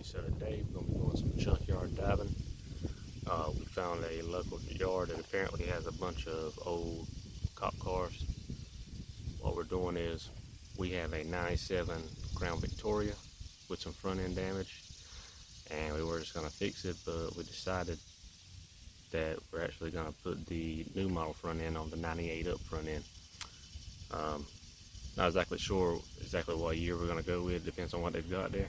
So today we're going to be doing some junkyard diving. We found a local yard that apparently has a bunch of old cop cars. What we're doing is we have a 97 Crown Victoria with some front end damage, and we were just going to fix it, but we decided that we're actually going to put the new model front end on the 98 up front end. Not exactly sure what year we're going to go with, depends on what they've got there,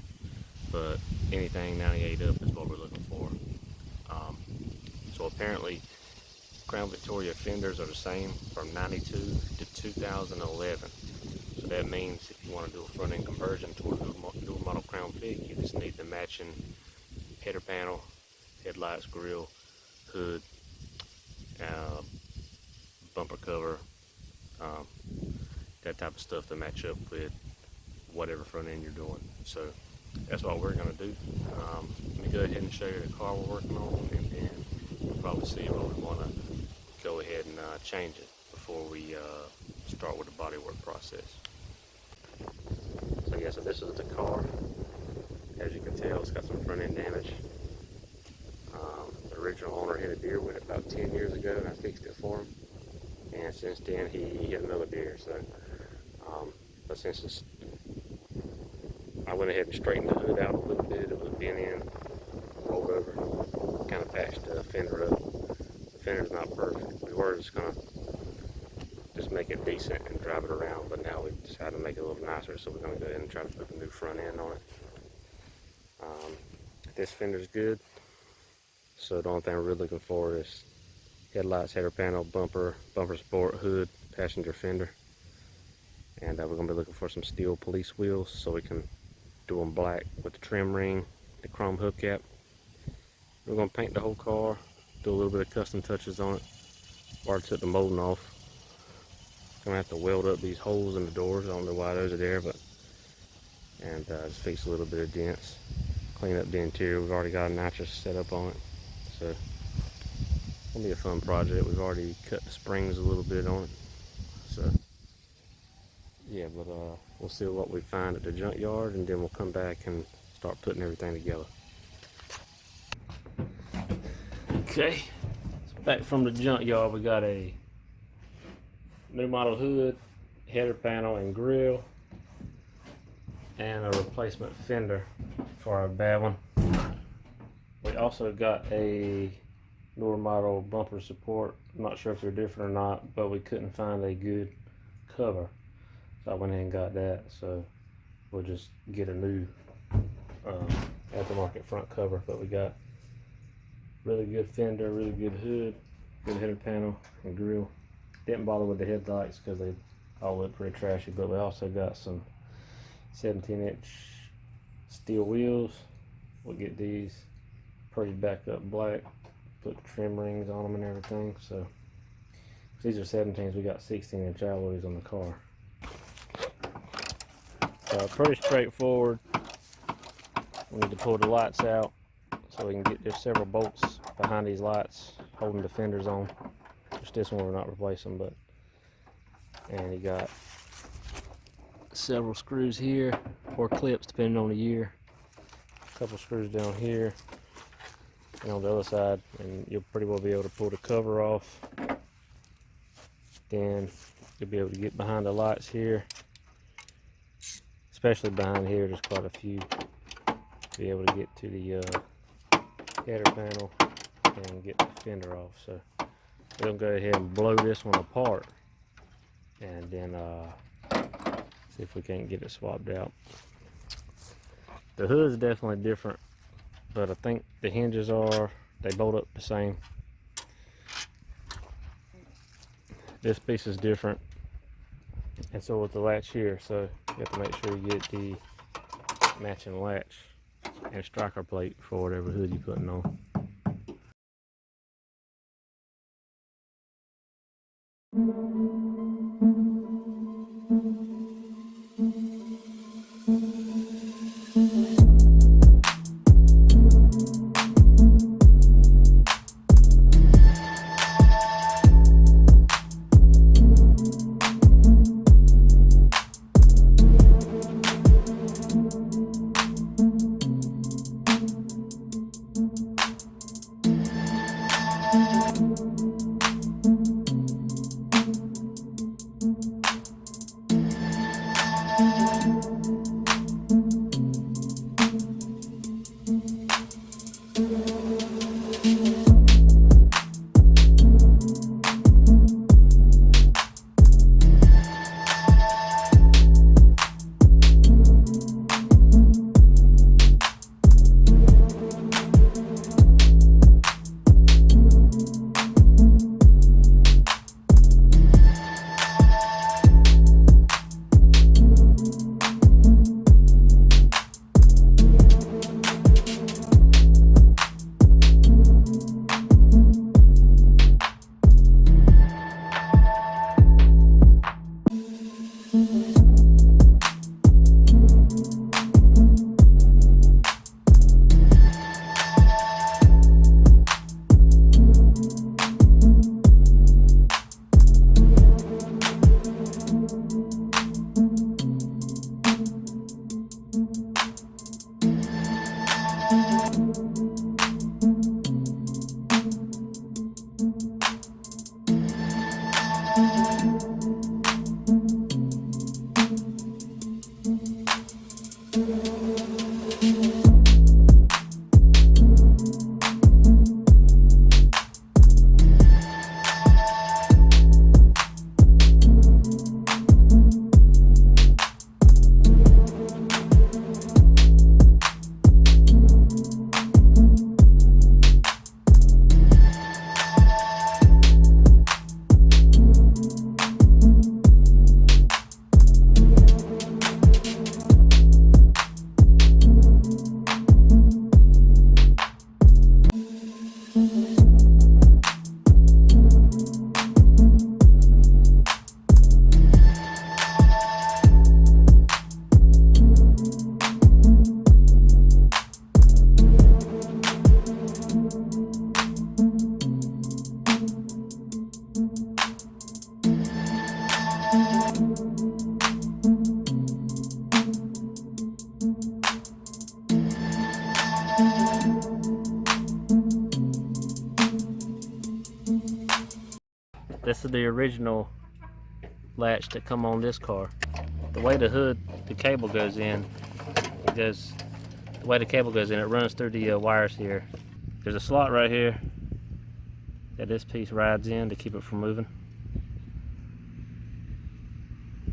but anything 98 up is what we're looking for. So apparently Crown Victoria fenders are the same from 92 to 2011. So that means if you want to do a front end conversion to a dual model Crown Vic, you just need the matching header panel, headlights, grille, hood, bumper cover, that type of stuff to match up with whatever front end you're doing. So that's what we're going to do. Let me go ahead and show you the car we're working on, and then you'll probably see where we want to go ahead and change it before we start with the bodywork process. So yeah, so this is the car. As you can tell, it's got some front end damage. The original owner hit a deer with it about 10 years ago, and I fixed it for him. And since then, he hit another deer. So, but since I went ahead and straightened the hood out a little bit. It was bent in, rolled over, kind of patched the fender up. The fender's not perfect. We were just gonna make it decent and drive it around, but now we decided to make it a little nicer, so we're gonna go ahead and try to put a new front end on it. This fender's good, so the only thing we're really looking for is headlights, header panel, bumper support, hood, passenger fender, and we're gonna be looking for some steel police wheels so we can do them black with the trim ring, the chrome hubcap. We're gonna paint the whole car, do a little bit of custom touches on it. Already took the molding off. Gonna have to weld up these holes in the doors. I don't know why those are there, but just fix a little bit of dents, clean up the interior. We've already got a nitrous set up on it, so it's gonna be a fun project. We've already cut the springs a little bit on it, so yeah. But we'll see what we find at the junkyard, and then we'll come back and start putting everything together. Okay, so back from the junkyard, we got a new model hood, header panel and grille, and a replacement fender for our bad one. We also got a newer model bumper support. I'm not sure if they're different or not, but we couldn't find a good cover, so I went ahead and got that. So we'll just get a new aftermarket front cover. But we got really good fender, really good hood, good header panel and grille. Didn't bother with the headlights because they all look pretty trashy, but we also got some 17-inch steel wheels. We'll get these pretty back up black, put the trim rings on them and everything. So these are 17s, we got 16-inch alloys on the car. So pretty straightforward. We need to pull the lights out so we can get, there's several bolts behind these lights holding the fenders on. Just this one we're not replacing, but, and you got several screws here, or clips depending on the year. A couple screws down here and on the other side, and you'll pretty well be able to pull the cover off. Then you'll be able to get behind the lights here, especially behind here. There's quite a few. Be able to get to the header panel and get the fender off. So we'll go ahead and blow this one apart, and then see if we can't get it swapped out. The hood is definitely different, but I think the hinges they bolt up the same. This piece is different, and so with the latch here, so you have to make sure you get the matching latch and striker plate for whatever hood you're putting on. This is the original latch that come on this car. The way the hood, the cable goes in, the way the cable goes in, it runs through the wires here. There's a slot right here that this piece rides in to keep it from moving.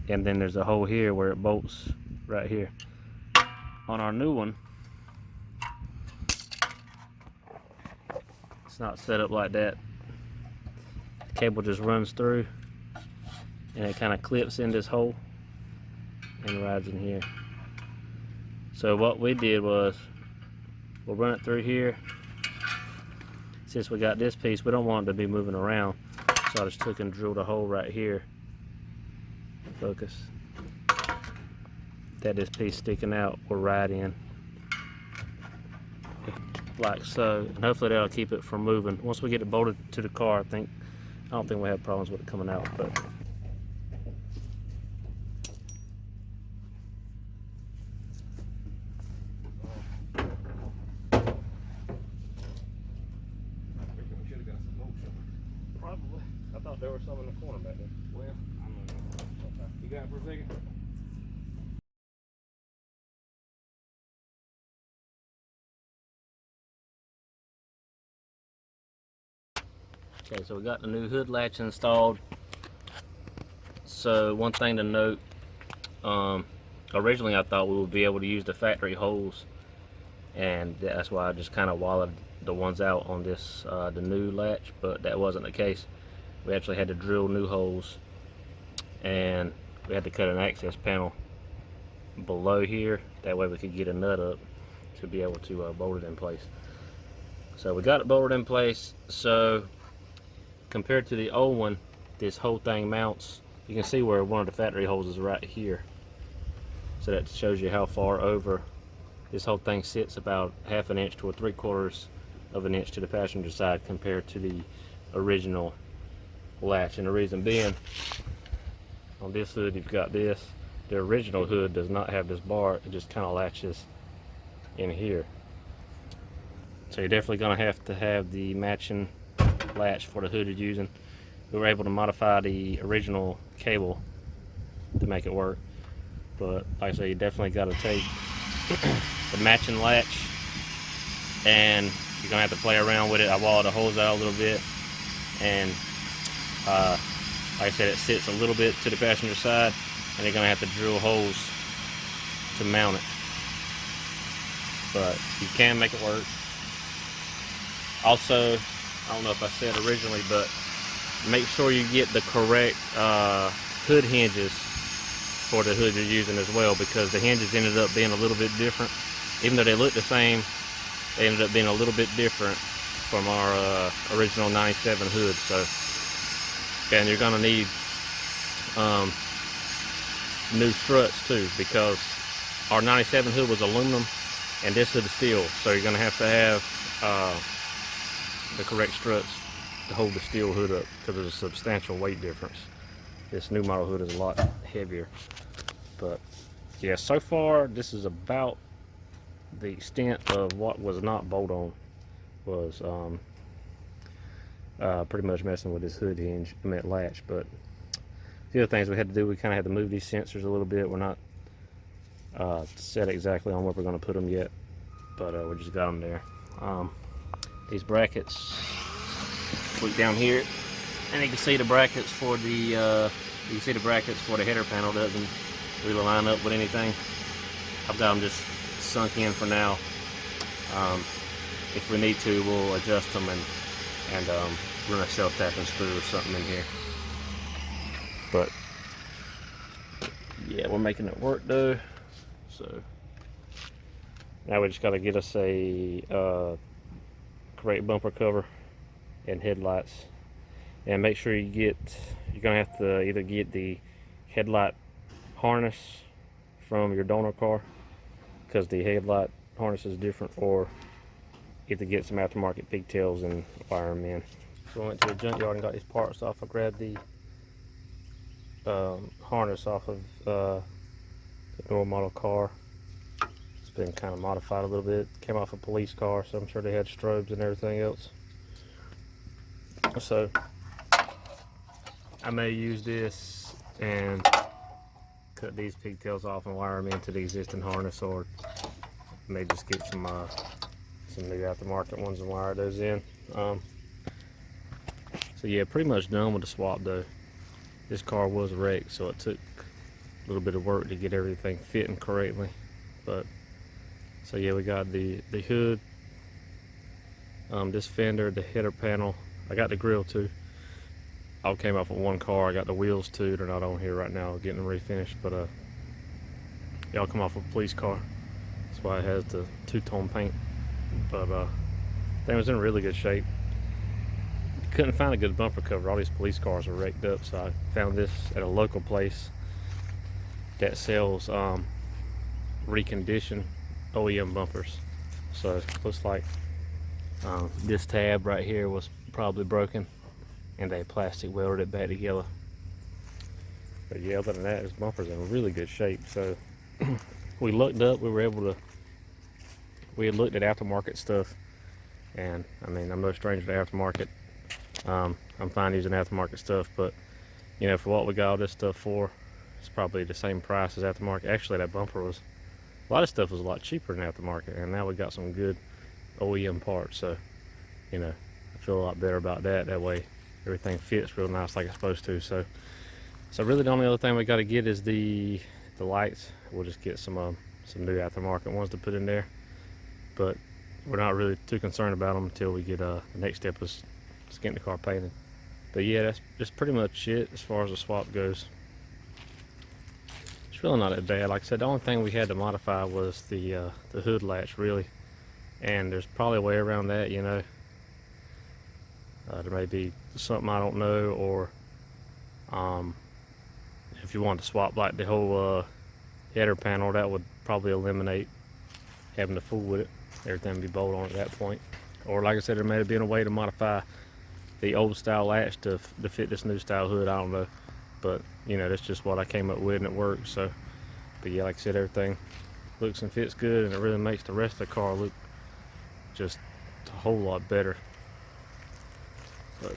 And then there's a hole here where it bolts right here. On our new one, it's not set up like that. The cable just runs through and it kind of clips in this hole and rides in here. So what we did was, we'll run it through here. Since we got this piece, we don't want it to be moving around, so I just took and drilled a hole right here. Focus. That this piece sticking out will ride in like so, and hopefully that'll keep it from moving. Once we get it bolted to the car, I don't think we'll have problems with it coming out. But probably. I thought there was some in the corner back there. Well, I don't know. You got it for a second? Okay, so we got the new hood latch installed. So one thing to note, originally I thought we would be able to use the factory holes, and that's why I just kind of wallowed the ones out on this, the new latch, but that wasn't the case. We actually had to drill new holes, and we had to cut an access panel below here. That way we could get a nut up to be able to bolt it in place. So we got it bolted in place. So compared to the old one, this whole thing mounts. You can see where one of the factory holes is right here. So that shows you how far over. This whole thing sits about 1/2 inch to 3/4 of an inch to the passenger side compared to the original latch. And the reason being, on this hood you've got this. The original hood does not have this bar. It just kind of latches in here. So you're definitely going to have the matching latch for the hood you're using. We were able to modify the original cable to make it work, but like I say, you definitely got to take the matching latch, and you're gonna have to play around with it. I walled the holes out a little bit, and like I said, it sits a little bit to the passenger side, and you're gonna have to drill holes to mount it, but you can make it work. Also, I don't know if I said originally, but make sure you get the correct hood hinges for the hood you're using as well, because the hinges ended up being a little bit different. Even though they look the same, they ended up being a little bit different from our original 97 hood. So, and you're gonna need new struts too, because our 97 hood was aluminum and this hood is steel. So you're gonna have to have the correct struts to hold the steel hood up, because there's a substantial weight difference. This new model hood is a lot heavier. But yeah, so far this is about the extent of what was not bolt on. Was pretty much messing with this hood hinge, latch. But the other things we had to do, we kind of had to move these sensors a little bit. We're not set exactly on where we're going to put them yet, but we just got them there. These brackets, look down here, and you can see the brackets for the header panel doesn't really line up with anything. I've got them just sunk in for now. If we need to, we'll adjust them and run a self-tapping screw or something in here. But yeah, we're making it work though. So now we just got to get us a correct bumper cover and headlights, and make sure you're gonna have to either get the headlight harness from your donor car, because the headlight harness is different, or either get some aftermarket pigtails and wire them in. So I went to the junkyard and got these parts off. I grabbed the harness off of the newer model car. It's been kind of modified a little bit. Came off a police car, so I'm sure they had strobes and everything else. So I may use this and cut these pigtails off and wire them into the existing harness, or may just get some new aftermarket ones and wire those in. So yeah, pretty much done with the swap though. This car was wrecked, so it took a little bit of work to get everything fitting correctly. But so yeah, we got the hood, this fender, the header panel. I got the grill too. All came off of one car. I got the wheels too. They're not on here right now, getting them refinished. But y'all come off of a police car. That's why it has the two-tone paint. But thing was in really good shape. Couldn't find a good bumper cover. All these police cars are wrecked up, so I found this at a local place that sells reconditioned OEM bumpers. So it looks like this tab right here was probably broken, and they plastic welded it back together. But yeah, other than that, this bumper's in really good shape. So we looked up, we had looked at aftermarket stuff, and I mean, I'm no stranger to aftermarket. I'm fine using aftermarket stuff, but you know, for what we got all this stuff for, it's probably the same price as aftermarket. Actually, that bumper was, a lot of stuff was a lot cheaper than aftermarket, and now we got some good OEM parts. So you know, I feel a lot better about that. That way everything fits real nice like it's supposed to. So really the only other thing we got to get is the lights. We'll just get some new aftermarket ones to put in there, but we're not really too concerned about them until we get the next step is getting the car painted. But yeah, that's pretty much it as far as the swap goes. It's really not that bad. Like I said, the only thing we had to modify was the hood latch, really, and there's probably a way around that, you know. There may be something I don't know, or if you wanted to swap like the whole header panel, that would probably eliminate having to fool with it. Everything would be bolt on at that point. Or like I said, there may have been a way to modify the old style latch to fit this new style hood. I don't know, but you know, that's just what I came up with, and it works. So, but yeah, like I said, everything looks and fits good, and it really makes the rest of the car look just a whole lot better. But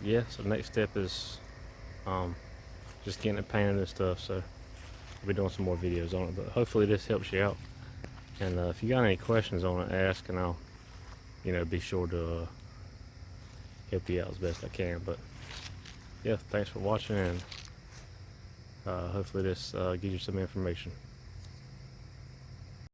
yeah, so the next step is just getting it painted and stuff. So I'll be doing some more videos on it, but hopefully this helps you out. And if you got any questions on it, ask, and I'll, you know, be sure to help you out as best I can. But yeah, thanks for watching, and hopefully this gives you some information.